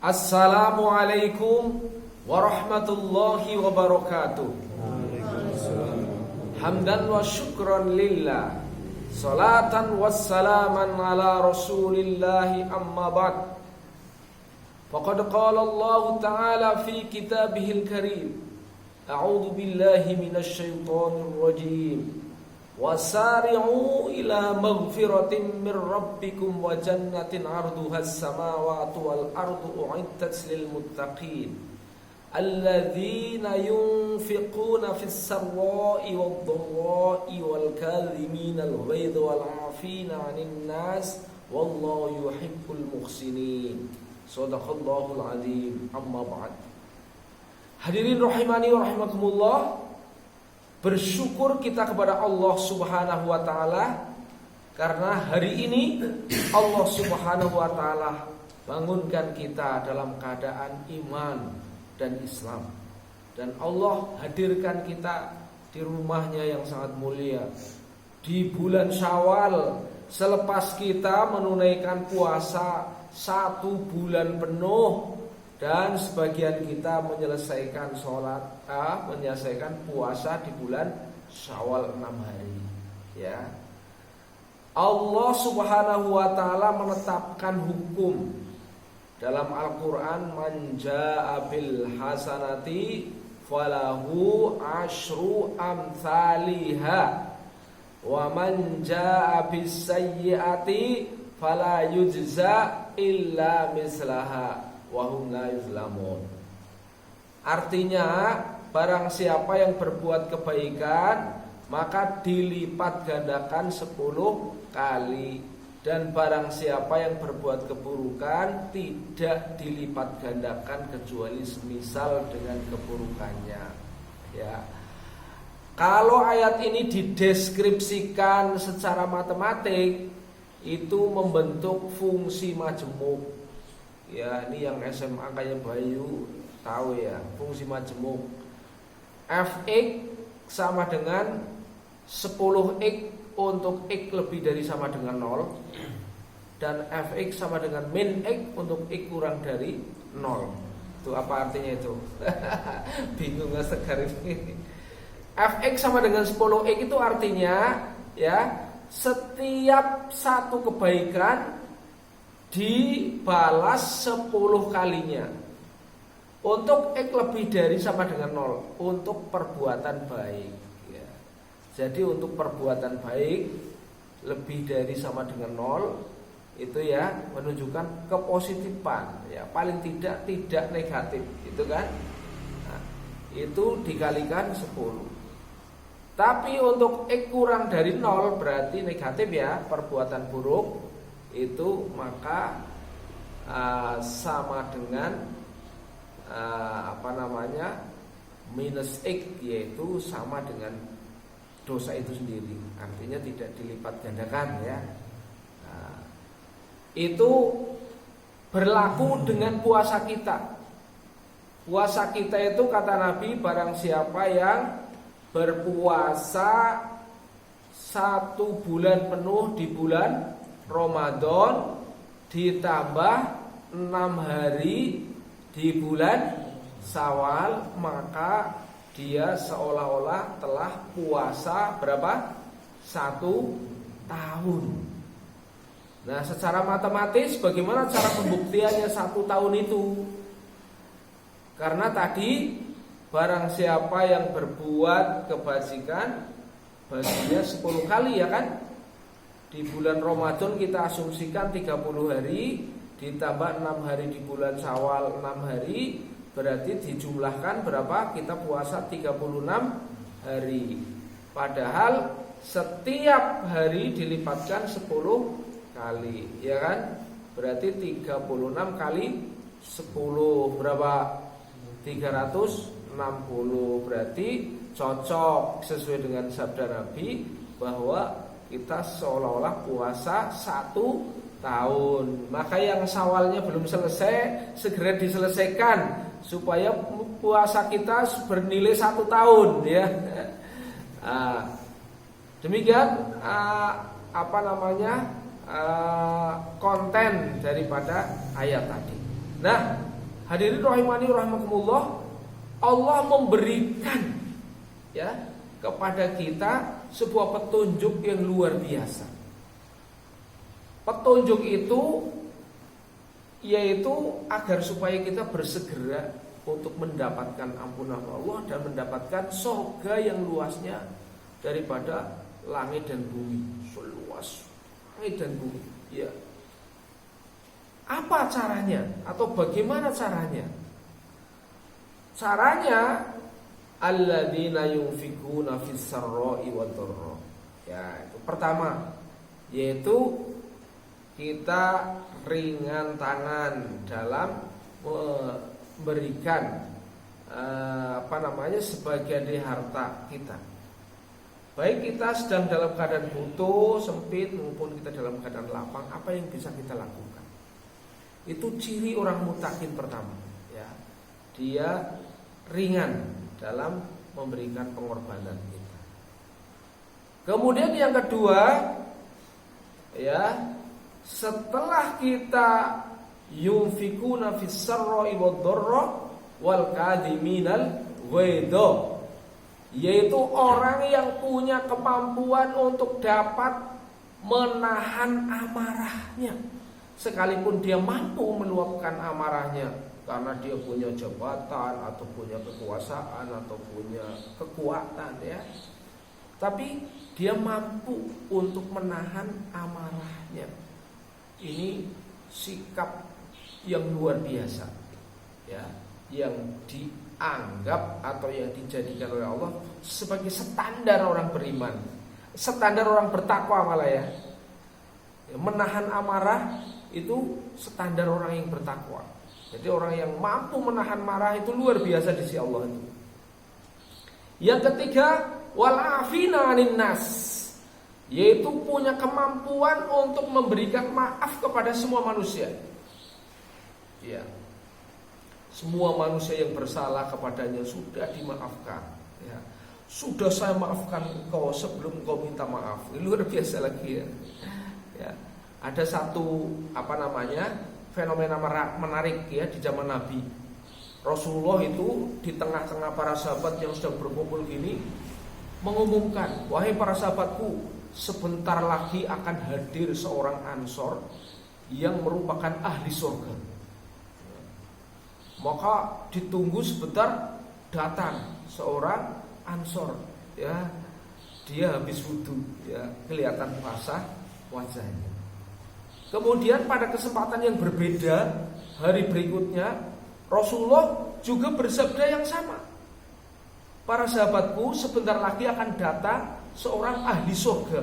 Assalamualaikum warahmatullahi wabarakatuh. Hamdan wa syukran lillah, salatan wassalaman ala rasulillahi amma ba'd. Faqad qala Allah ta'ala fi kitabihil karim, a'udzu billahi minasy syaithanir rajim. Wasari'u ila maghfiratin min rabbikum wa jannatin 'arduhas samawati wal ardu u'iddat lil muttaqin alladzina yunfiquna fis sarra'i wad dharra'i wal kadhimina al ghaidha wal 'afina 'anil nas wallahu yuhibbul muhsinin. Shadaqallahul 'azim. Amma ba'd. Hadirin rahimani wa rahimakumullah, bersyukur kita kepada Allah Subhanahu wa taala karena hari ini Allah Subhanahu wa taala bangunkan kita dalam keadaan iman dan Islam, dan Allah hadirkan kita di rumahnya yang sangat mulia di bulan Syawal selepas kita menunaikan puasa 1 bulan penuh. Dan sebagian kita menyelesaikan menyelesaikan puasa di bulan Syawal 6 hari. Ya. Allah Subhanahu wa taala menetapkan hukum dalam Al-Qur'an, man jaa'a bil hasanati falahu asyru amsalihha wa man jaa'a bis sayyi'ati fala yujza illa mislaha wahum la yuzlamun. Artinya, barang siapa yang berbuat kebaikan maka dilipat gandakan 10 kali, dan barang siapa yang berbuat keburukan tidak dilipat gandakan kecuali semisal dengan keburukannya. Ya. Kalau ayat ini dideskripsikan secara matematik, itu membentuk fungsi majemuk. Ya, ini yang SMA kayak Bayu tahu ya, fungsi majemuk. Fx sama dengan 10x untuk x lebih dari sama dengan 0, dan Fx sama dengan min x untuk x kurang dari 0. Itu apa artinya itu? Bingung nggak segar ini? Fx sama dengan 10x itu artinya ya, setiap satu kebaikan dibalas 10 kalinya. Untuk X lebih dari sama dengan 0 untuk perbuatan baik ya. Jadi untuk perbuatan baik lebih dari sama dengan 0 itu ya menunjukkan kepositifan ya, paling tidak negatif, itu kan. Nah, itu dikalikan 10. Tapi untuk X kurang dari 0 berarti negatif ya, perbuatan buruk itu, maka sama dengan minus X, yaitu sama dengan dosa itu sendiri. Artinya tidak dilipat gandakan ya. Itu berlaku dengan puasa kita. Puasa kita itu kata Nabi, barang siapa yang berpuasa 1 bulan penuh di bulan Ramadan ditambah 6 hari di bulan Syawal, maka dia seolah-olah telah puasa berapa? 1 tahun. Nah, secara matematis bagaimana cara pembuktiannya 1 tahun itu? Karena tadi barang siapa yang berbuat kebajikan baginya 10 kali ya kan? Di bulan Ramadan kita asumsikan 30 hari ditambah 6 hari di bulan Syawal 6 hari, berarti dijumlahkan berapa? Kita puasa 36 hari. Padahal setiap hari dilipatkan 10 kali, ya kan? Berarti 36 kali 10 berapa? 360. Berarti cocok sesuai dengan sabda Nabi bahwa kita seolah-olah puasa 1 tahun. Maka yang Syawalnya belum selesai segera diselesaikan supaya puasa kita bernilai 1 tahun ya. Demikian konten daripada ayat tadi. Nah, Hadirin rahimani rahimakumullah, Allah memberikan ya kepada kita sebuah petunjuk yang luar biasa. Petunjuk itu yaitu agar supaya kita bersegera untuk mendapatkan ampunan Allah dan mendapatkan surga yang luasnya daripada langit dan bumi, seluas langit dan bumi. Ya. Apa caranya atau bagaimana caranya? Caranya alladzina yunfikuna fis sarra'i wad dharra. Ya, itu pertama, yaitu kita ringan tangan dalam memberikan sebagian dari harta kita. Baik kita sedang dalam keadaan butuh, sempit maupun kita dalam keadaan lapang, apa yang bisa kita lakukan? Itu ciri orang mutakin pertama, ya. Dia ringan dalam memberikan pengorbanan kita. Kemudian yang kedua, ya, setelah kita yunfikuna fis sarra'i wad dharra wal kadhiminal ghaidha, yaitu orang yang punya kemampuan untuk dapat menahan amarahnya, sekalipun dia mampu meluapkan amarahnya karena dia punya jabatan atau punya kekuasaan atau punya kekuatan, ya, tapi dia mampu untuk menahan amarahnya. Ini sikap yang luar biasa, ya, yang dianggap atau yang dijadikan oleh Allah sebagai standar orang beriman, standar orang bertakwa malah, ya. Menahan amarah itu standar orang yang bertakwa. Jadi orang yang mampu menahan marah itu luar biasa di sisi Allah itu. Yang ketiga, wal afina 'anin nas, yaitu punya kemampuan untuk memberikan maaf kepada semua manusia. Ya. Semua manusia yang bersalah kepadanya sudah dimaafkan, ya. Sudah saya maafkan engkau sebelum engkau minta maaf. Ini luar biasa lagi, ya. Ya. Ada satu fenomena menarik, ya, di zaman Nabi. Rasulullah itu di tengah-tengah para sahabat yang sedang berkumpul gini mengumumkan, wahai para sahabatku, sebentar lagi akan hadir seorang Ansor yang merupakan ahli surga. Maka ditunggu sebentar, datang seorang Ansor, ya. Dia habis wudu, ya, kelihatan basah wajahnya. Kemudian pada kesempatan yang berbeda hari berikutnya, Rasulullah juga bersabda yang sama. Para sahabatku, sebentar lagi akan datang seorang ahli surga.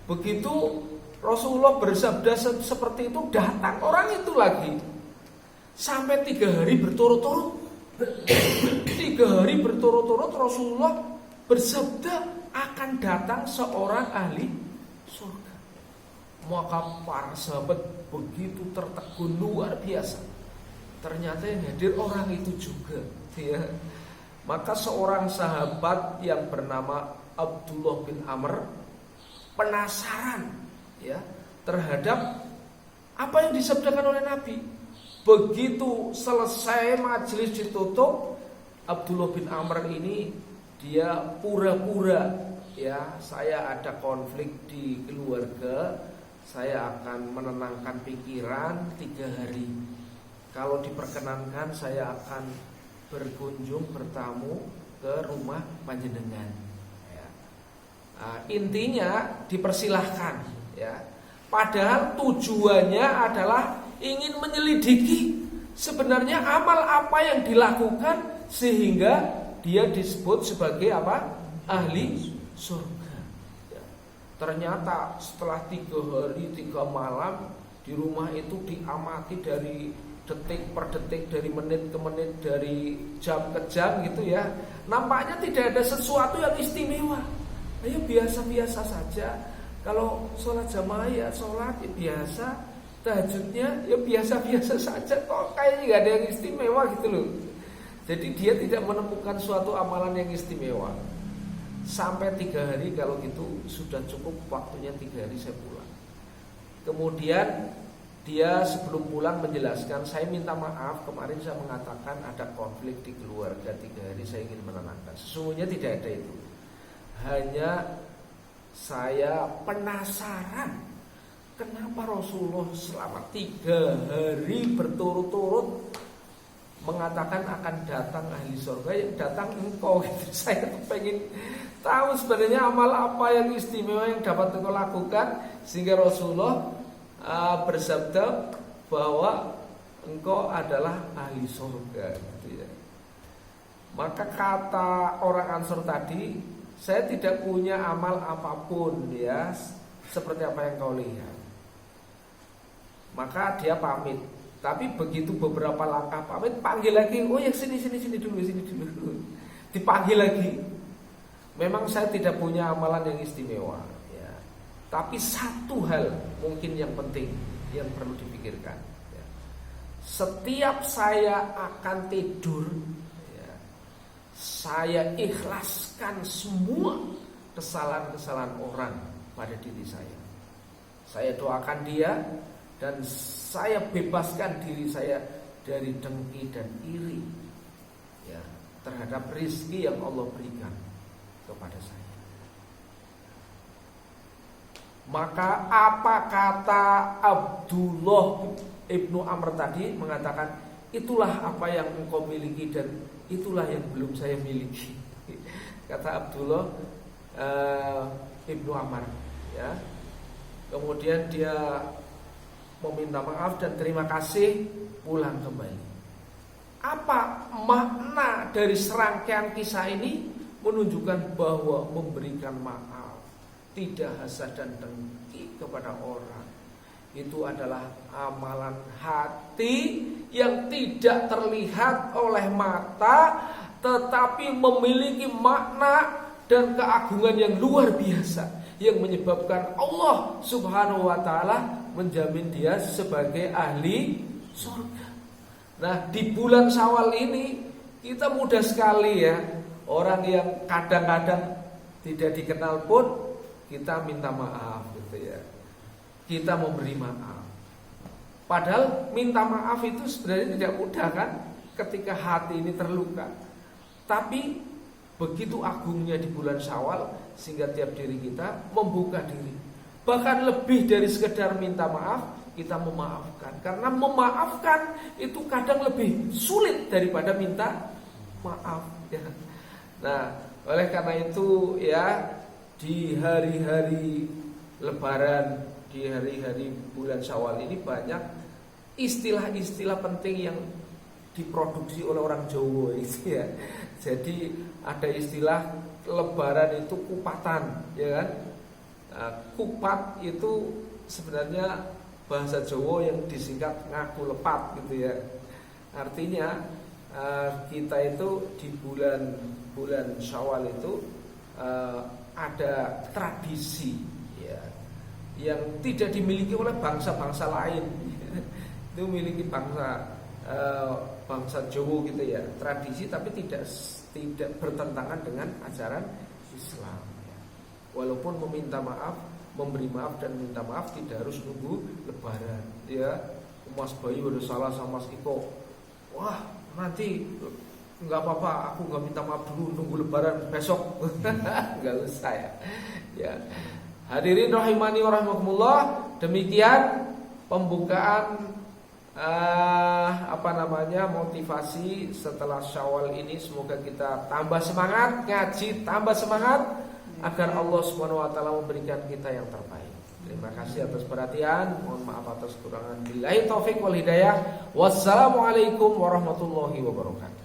Begitu Rasulullah bersabda seperti itu, datang orang itu lagi. Sampai 3 hari berturut-turut. 3 hari berturut-turut Rasulullah bersabda akan datang seorang ahli surga. Maka para sahabat begitu tertegun luar biasa. Ternyata yang hadir orang itu juga, ya. Maka seorang sahabat yang bernama Abdullah bin Amr penasaran, ya, terhadap apa yang disabdakan oleh Nabi. Begitu selesai majelis ditutup, Abdullah bin Amr ini dia pura-pura, ya, saya ada konflik di keluarga, saya akan menenangkan pikiran 3 hari. Kalau diperkenankan saya akan berkunjung bertamu ke rumah panjenengan, ya. Intinya dipersilahkan, ya. Padahal tujuannya adalah ingin menyelidiki sebenarnya amal apa yang dilakukan sehingga dia disebut sebagai apa? Ahli surga. Ternyata setelah 3 hari 3 malam di rumah itu diamati dari detik per detik, dari menit ke menit, dari jam ke jam gitu, ya. Nampaknya tidak ada sesuatu yang istimewa. Ya biasa-biasa saja. Kalau sholat jamaah ya sholat ya biasa, tahajudnya ya biasa-biasa saja. Kok kayaknya nggak ada yang istimewa gitu loh. Jadi dia tidak menemukan suatu amalan yang istimewa. Sampai 3 hari, kalau gitu sudah cukup waktunya 3 hari saya pulang. Kemudian dia sebelum pulang menjelaskan, saya minta maaf kemarin saya mengatakan ada konflik di keluarga 3 hari, saya ingin menenangkan. Sesungguhnya tidak ada itu. Hanya saya penasaran kenapa Rasulullah selama 3 hari berturut-turut mengatakan akan datang ahli surga, yang datang engkau gitu. Saya tuh pengen tahu sebenarnya amal apa yang istimewa yang dapat engkau lakukan sehingga Rasulullah bersabda bahwa engkau adalah ahli surga gitu ya. Maka kata orang Ansor tadi, saya tidak punya amal apapun ya seperti apa yang kau lihat. Maka dia pamit. Tapi begitu beberapa langkah pamit, panggil lagi, oh ya sini dulu. Dipanggil lagi. Memang saya tidak punya amalan yang istimewa ya. Tapi satu hal mungkin yang penting yang perlu dipikirkan ya. Setiap saya akan tidur ya, saya ikhlaskan semua kesalahan-kesalahan orang pada diri saya. Saya doakan dia dan saya bebaskan diri saya dari dengki dan iri ya, terhadap rizki yang Allah berikan kepada saya. Maka apa kata Abdullah ibnu Amr tadi, mengatakan itulah apa yang engkau miliki dan itulah yang belum saya miliki. Kata Abdullah ibnu Amr ya. Kemudian dia meminta maaf dan terima kasih, pulang kembali. Apa makna dari serangkaian kisah ini? Menunjukkan bahwa memberikan maaf, tidak hasad dan dengki kepada orang, itu adalah amalan hati yang tidak terlihat oleh mata, tetapi memiliki makna dan keagungan yang luar biasa, yang menyebabkan Allah Subhanahu wa ta'ala menjamin dia sebagai ahli surga. Nah, di bulan Syawal ini kita mudah sekali ya, orang yang kadang-kadang tidak dikenal pun kita minta maaf gitu ya. Kita memberi maaf. Padahal minta maaf itu sebenarnya tidak mudah kan, ketika hati ini terluka. Tapi begitu agungnya di bulan Syawal sehingga tiap diri kita membuka diri. Bahkan lebih dari sekedar minta maaf, kita memaafkan. Karena memaafkan itu kadang lebih sulit daripada minta maaf ya. Nah, oleh karena itu ya, di hari-hari Lebaran, di hari-hari bulan Syawal ini banyak istilah-istilah penting yang diproduksi oleh orang Jawa itu ya. Jadi ada istilah Lebaran itu kupatan ya kan. Nah, kupat itu sebenarnya bahasa Jawa yang disingkat ngaku lepat gitu ya. Artinya kita itu di bulan Syawal itu ada tradisi ya, yang tidak dimiliki oleh bangsa-bangsa lain. Itu miliki bangsa Jawa gitu ya, tradisi tapi tidak bertentangan dengan ajaran Islam ya. Walaupun meminta maaf, memberi maaf dan minta maaf tidak harus nunggu Lebaran ya. Mas Bayu udah salah sama Mas Iko, wah nanti nggak apa-apa, aku nggak minta maaf dulu, nunggu Lebaran besok. Nggak usah ya. Hadirin rahimani wa rahimakumullah, demikian pembukaan motivasi setelah Syawal ini. Semoga kita tambah semangat ngaji, tambah semangat agar Allah Subhanahu wa taala memberikan kita yang terbaik. Terima kasih atas perhatian. Mohon maaf atas kekurangan. Billahi taufik wal hidayah. Wassalamualaikum warahmatullahi wabarakatuh.